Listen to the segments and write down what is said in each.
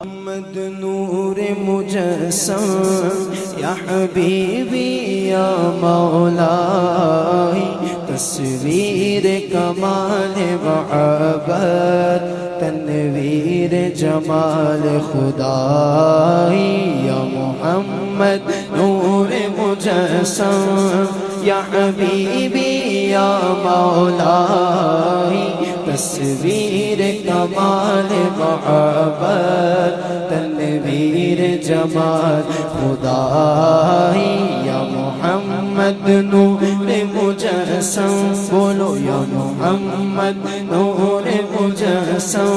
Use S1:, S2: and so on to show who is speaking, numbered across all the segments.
S1: محمد نور مجسم یا حبیبی یا مولائی، تصویر کمال محبت تنویر جمال خدائی، یا محمد نور مجسم یا حبیبی یا مولائی، تصویر کمال محبت تنویر جمال خدائی، یا محمد نور مجسم، بولو یا محمد نور مجسم،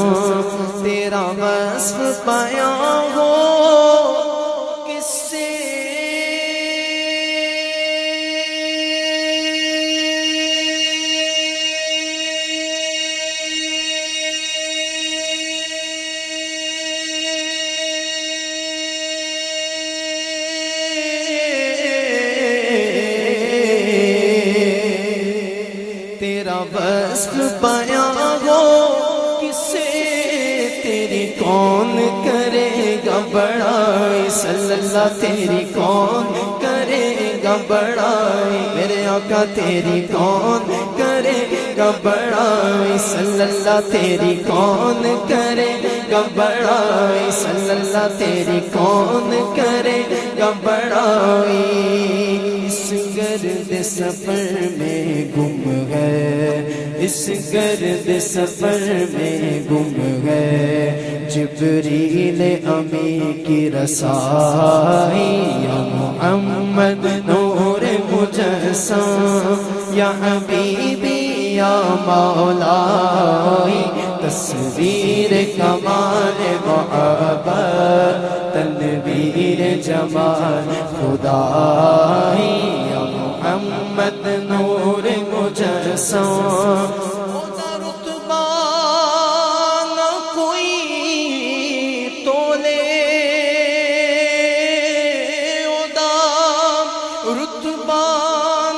S1: تیرا وصف پایا ہو کس سے وصف پایا ہو کسے، تیری کون کرے گا بڑائی، صلی اللہ تیری کون کرے گا بڑائی، میرے آقا تیری کون کرے گا بڑائی، صلی اللہ تیری کون کرے گا بڑائی، صلی اللہ تیری کون کرے گا بڑائی، اس گرد سفر میں گم ہے، اس گرد سفر میں گم ہے، جبریل امی کی رسائی، یا محمد نور مجسم یا حبیبی یا مولائی، تصویر کمال محبت تنویر جمال خدائی، یا محمد نور مجسم، رتبہ نہ کوئی تولے، رتبہ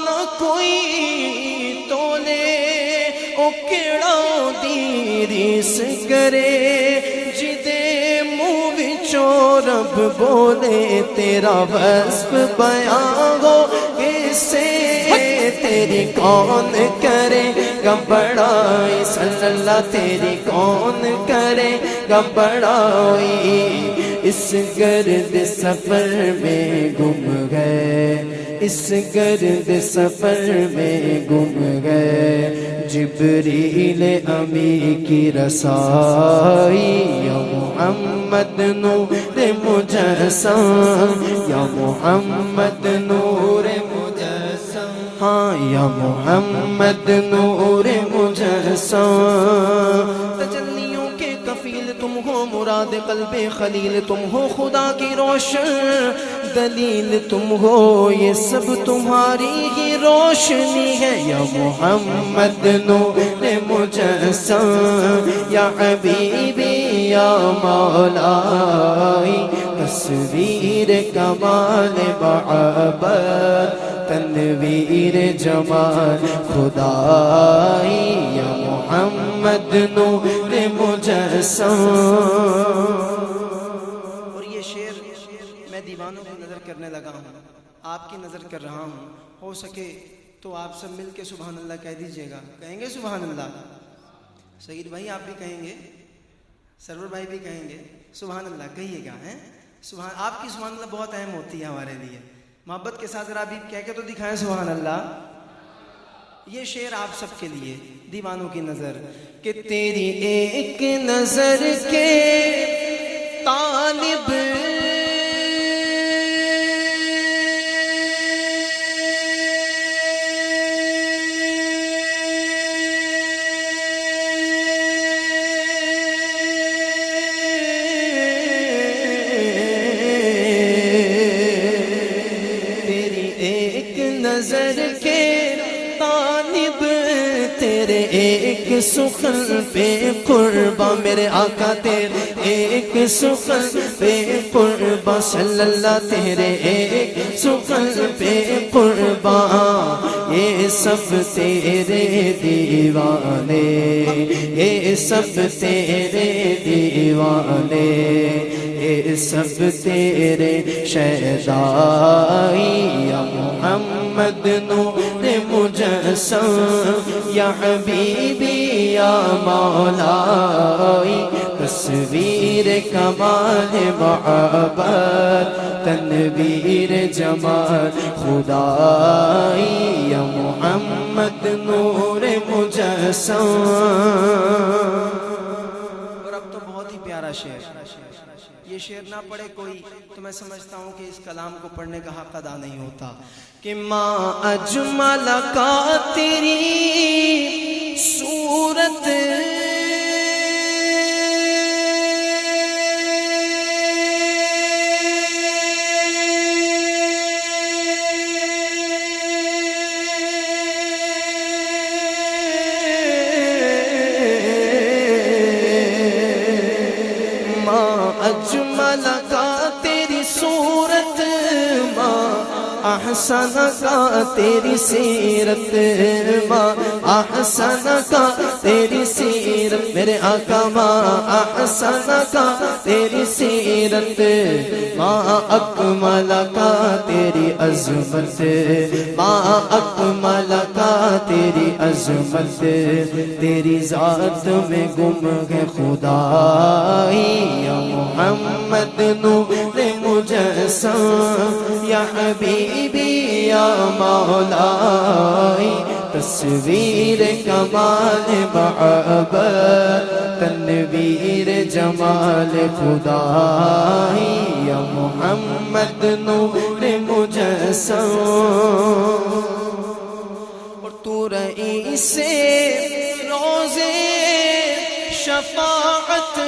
S1: نہ کوئی تولے، او کیڑا دی ریس کرے، جدے منہ وچوں رب بولے، تیرا وصف بیان ہو کسے، تیری کون کرے گا بڑائی، صلی اللہ تیری کون کرے گا بڑائی، اس گرد سفر میں گم گئے، اس گرد سفر میں گم گئے، جبریل امی کی رسائی، یا محمد نور مجسم یا محمد نور مجسم، ہاں یا محمد نور مجسم، تجلیوں کے کفیل تم ہو، مراد قلب خلیل تم ہو، خدا کی روشن دلیل تم ہو، یہ سب تمہاری ہی روشنی ہے، یا محمد نور مجسم یا حبیبی یا مولائی، تصویر کمال محبت تنویر جمال خدائی، یا محمد نور مجسم۔ اور یہ شعر میں دیوانوں کی نظر کرنے لگا ہوں، آپ کی نظر کر رہا ہوں، ہو سکے تو آپ سب مل کے سبحان اللہ کہہ دیجئے گا، کہیں گے سبحان اللہ؟ سعید بھائی آپ بھی کہیں گے، سرور بھائی بھی کہیں گے، سبحان اللہ کہیے گا، سبحان، آپ کی سبحان اللہ بہت اہم ہوتی ہے ہمارے لیے، محبت کے ساتھ ذرا بھی کہہ کے تو دکھائیں سبحان اللہ۔ یہ شعر آپ سب کے لیے، دیوانوں کی نظر، کہ تیری ایک نظر کے طالب نظر کے طالب، تیرے ایک سخن پہ قرباں، میرے آقا تیرے ایک سخن پہ قرباں، صلی اللہ تیرے ایک سخن پہ قرباں،
S2: یہ سب تیرے دیوانے، یہ سب تیرے دیوانے، یہ سب تیرے شیدائی، یا محمد نور مجسم، یا حبیبی یا مولائی، تصویر کمال محبت، تنویر جمال خدائی، یا محمد نور مجسم۔
S1: اور اب تو بہت ہی پیارا شعر، یہ شعر نہ پڑھے کوئی تو میں سمجھتا ہوں کہ اس کلام کو پڑھنے کا حق ادا نہیں ہوتا کہ ماں اجمل کا تیری صورت، اجمل کا تیری صورت، ماں احسن کا تیری سیرت، ماں احسن کا تیری سیرت، میرے آقا ماں احسن کا تیری سیرت، ماں اکمل کا تیری عظمت، ماں اکمل کا تیری عظمت، تیری ذات میں گم ہے خدائی، یا محمد نور مجسم، یا حبیبی یا مولائی، تصویر کمال محبت، تنویر جمال خدائی، یا محمد نور مجسم۔ اور تو رئیس روزے شفاعت،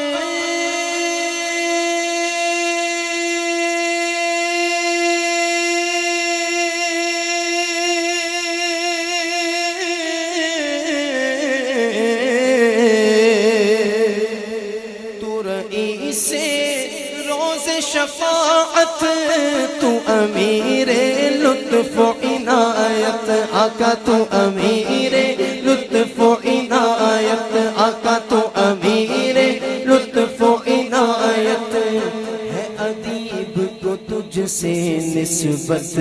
S1: شفاعت، تو امیر لطف و عنایت، آقا تو امیر لطف و عنایت، آقا تو امیر لطف و عنایت، ہے ادیب کو تجھ سے نسبت،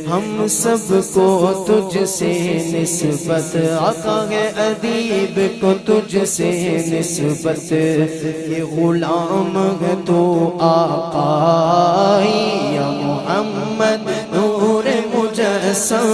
S1: ہم سب کو تجھ سے نسبت، آقا ہے ادیب کو تجھ سے نسبت، یہ غلام ہے تو آقائی، یا محمد نور مجسم،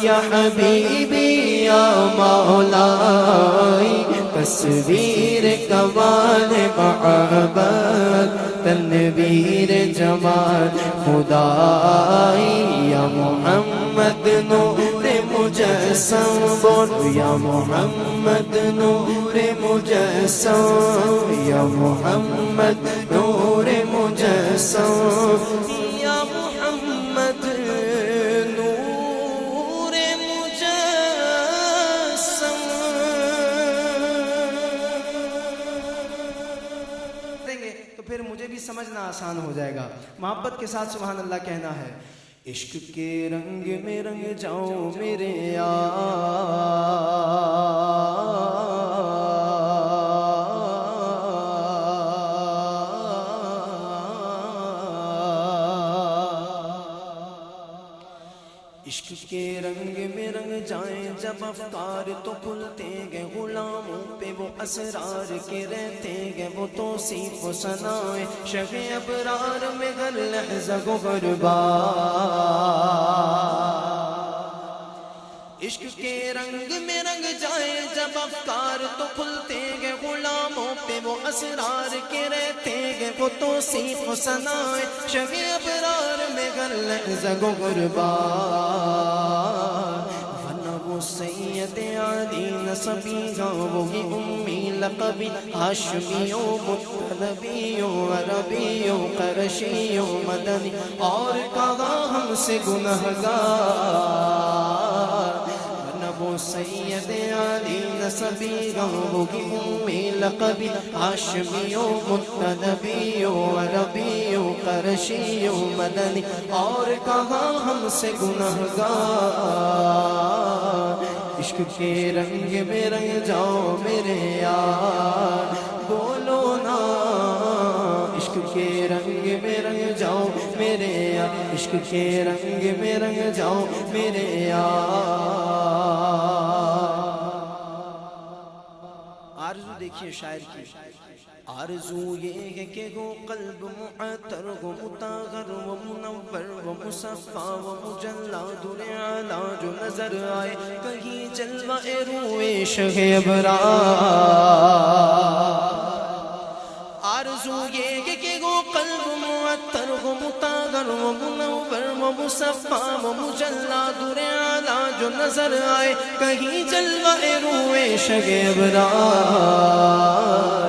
S1: یا حبیبی یا مولائی، تصویر کمال محبت، تنویر جمال خدائی، یا محمد نور مجسم، بولو یا محمد نور مجسم، یا محمد نور مجسم، یا محمد نور مجسم۔ دیں گے تو پھر مجھے بھی سمجھنا آسان ہو جائے گا، محبت کے ساتھ سبحان اللہ کہنا ہے۔ عشق کے رنگ میں رنگ جاؤ میرے یار، عشق کے رنگ میں رنگ جائیں جب افکار تو کھلتے گئے، غلاموں پہ وہ اسرار کے رہتے گئے، وہ توصیف و ثنائے شہ ابرار میں گر لحظہ گوہر بار، عشق کے رنگ میں رنگ جائیں جب افکار تو کھلتے گئے، غلاموں پہ وہ اسرار کے رہتے گئے، وہ توصیف و ثنائے شہ ابرار میں گر لحظہ گوہر بار، وہ سید علی نسبی وہی امی لقبی، ہاشمیوں مطلبیوں عربیوں قرشیوں مدنی، اور کہا ہم سے گنہگار،
S2: وہ سید علی نسبی ہوگی امی لقبی ہاشمی و مطلبی و عربی و قرشی و مدنی اور کہاں ہم سے گنہگار عشق کے رنگ میں رنگ جاؤ میرے یار بولو نا عشق کے رنگ میں رنگ جاؤ میرے یار عشق کے رنگ میں رنگ جاؤ میرے یار
S1: آرزو دیکھیے شاعر کی آرزو یہ ہے کہ وہ قلب معطر و مطہر و منور و مصفا و مجلا در اعلی جو نظر آئے کہیں جلوہ روئے
S2: شہ ابرار
S1: آرزو یہ ہے کہ وہ قلب معطر و مطہر و منور و مصفا و مجلا در اعلی جو نظر آئے کہیں جلوہ روئے
S2: شہ ابرار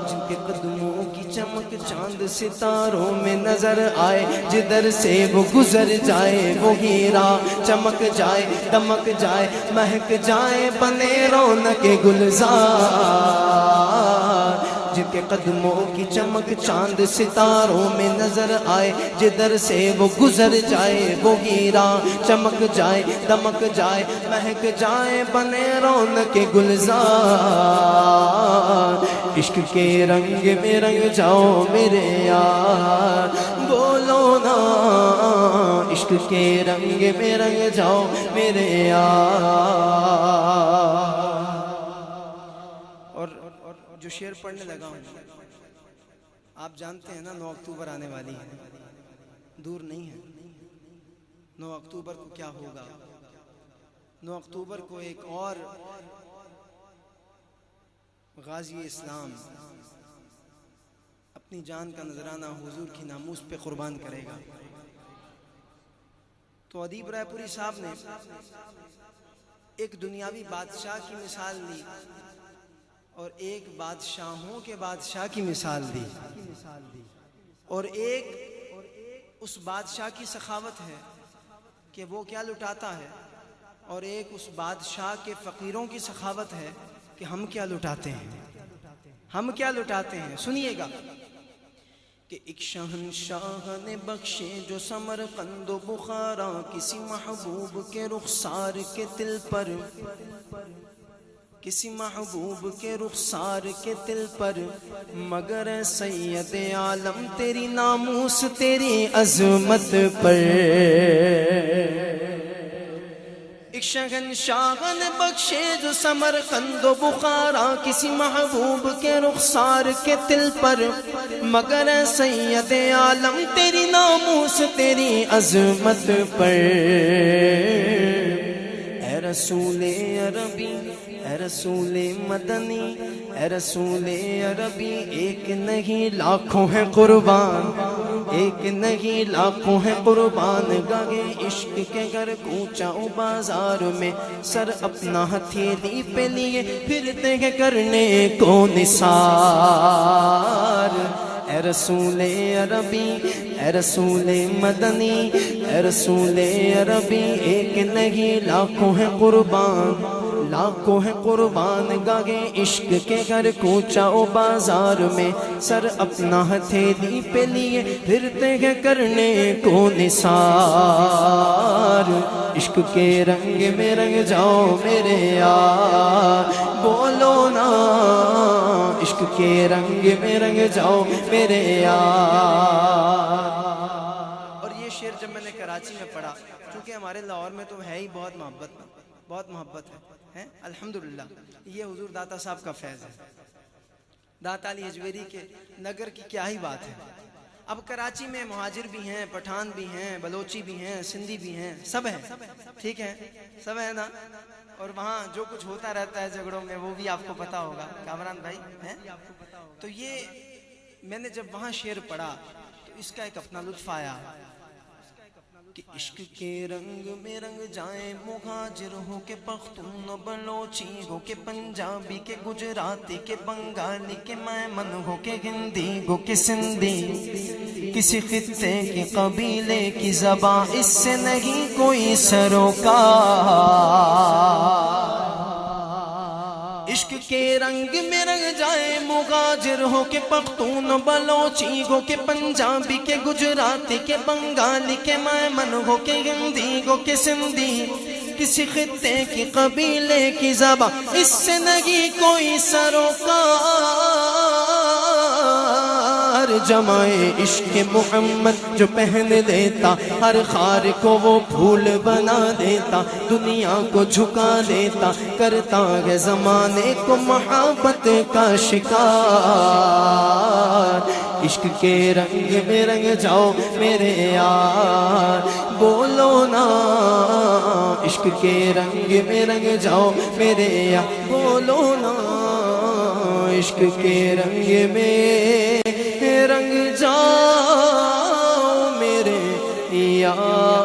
S2: جن کے قدموں کی چمک چاند ستاروں میں نظر آئے جدھر سے وہ گزر جائے وہ ہیرا چمک جائے دمک جائے مہک جائے بنے رونق گلزار جن کے قدموں کی چمک چاند ستاروں میں نظر آئے جدھر سے وہ گزر جائے وہ ہیرا چمک جائے دمک جائے مہک جائے بنے رونق گلزار عشق کے رنگ میں رنگ جاؤ میرے یار بولو نا عشق کے رنگ میں رنگ جاؤ میرے یار
S1: اور جو شعر پڑھنے لگا ہوں آپ جانتے ہیں نا 9 اکتوبر آنے والی ہے دور نہیں ہے 9 اکتوبر کو کیا ہوگا 9 اکتوبر کو ایک اور غازی اسلام اپنی جان کا نذرانہ حضور کی ناموس پہ قربان کرے گا تو ادیب رائے پوری صاحب نے ایک دنیاوی بادشاہ کی مثال لی اور ایک بادشاہوں کے بادشاہ کی مثال دی اور ایک اس بادشاہ کی سخاوت ہے کہ وہ کیا لٹاتا ہے اور ایک اس بادشاہ کے فقیروں کی سخاوت ہے کہ ہم کیا لٹاتے ہیں ہم کیا لٹاتے ہیں سنیے گا کہ ایک شہنشاہ نے بخشے جو سمرقند و بخارا کسی محبوب کے رخسار کے دل پر کسی محبوب کے رخسار کے دل پر مگر سید عالم تیری ناموس تیری عظمت پر ایک شہنشاہ نے بخشے جو سمرقند و بخارا کسی محبوب کے رخسار کے دل پر مگر سید عالم تیری ناموس تیری عظمت پر اے رسول عربی اے رسول مدنی اے رسول عربی ایک نہیں لاکھوں ہیں قربان ایک نہیں لاکھوں ہیں قربان گاہے عشق کے گھر کوچا بازار میں سر اپنا ہتھیلی پہ لیے پھرتے ہیں کرنے کو نثار اے رسول عربی اے رسول مدنی اے رسول عربی ایک نہیں لاکھوں ہیں قربان لاکھوں ہیں قربان گاہے عشق کے گھر کوچا بازار میں سر اپنا ہتھیلی پہ لیے پھرتے ہیں کرنے کو نثار عشق کے رنگ میں رنگ جاؤ میرے یار بولو نا عشق کے رنگ میں رنگ جاؤ میرے یار اور یہ شعر جب میں نے کراچی میں پڑھا چونکہ ہمارے لاہور میں تو ہے ہی بہت محبت ہے الحمدللہ یہ حضور داتا صاحب کا فیض ہے داتا علی اجویری کے نگر کی کیا ہی بات ہے اب کراچی میں مہاجر بھی ہیں پٹھان بھی ہیں بلوچی بھی ہیں سندھی بھی ہیں سب ہیں ٹھیک ہے سب ہے نا اور وہاں جو کچھ ہوتا رہتا ہے جھگڑوں میں وہ بھی آپ کو پتا ہوگا کامران بھائی ہیں تو یہ میں نے جب وہاں شعر پڑھا تو اس کا ایک اپنا لطف آیا کہ عشق کے رنگ میں رنگ جائیں مہاجر ہو کے پختون و بلوچی ہو کے پنجابی کے گجراتی کے بنگالی کے میمن ہو کے ہندی ہو کے سندھی کسی خطے کے قبیلے کی زبان اس سے نہیں کوئی سروکار
S2: عشق کے رنگ میں رنگ جائے مغاجر ہو کے پختون بلوچی ہو کے پنجابی کے گجراتی کے بنگالی کے میمن ہو کے ہندی ہو کے سندھی کسی خطے کی قبیلے کی زبان اس سے نہیں کوئی سروکار جمائے عشق محمد جو پہن لیتا ہر خار کو وہ پھول بنا دیتا دنیا کو جھکا دیتا کرتا ہے زمانے کو محبت کا شکار عشق کے رنگ میں رنگ جاؤ میرے یار بولو نا عشق کے رنگ میں رنگ جاؤ میرے یار بولو نا عشق کے رنگ میں رنگ جاؤ میرے یار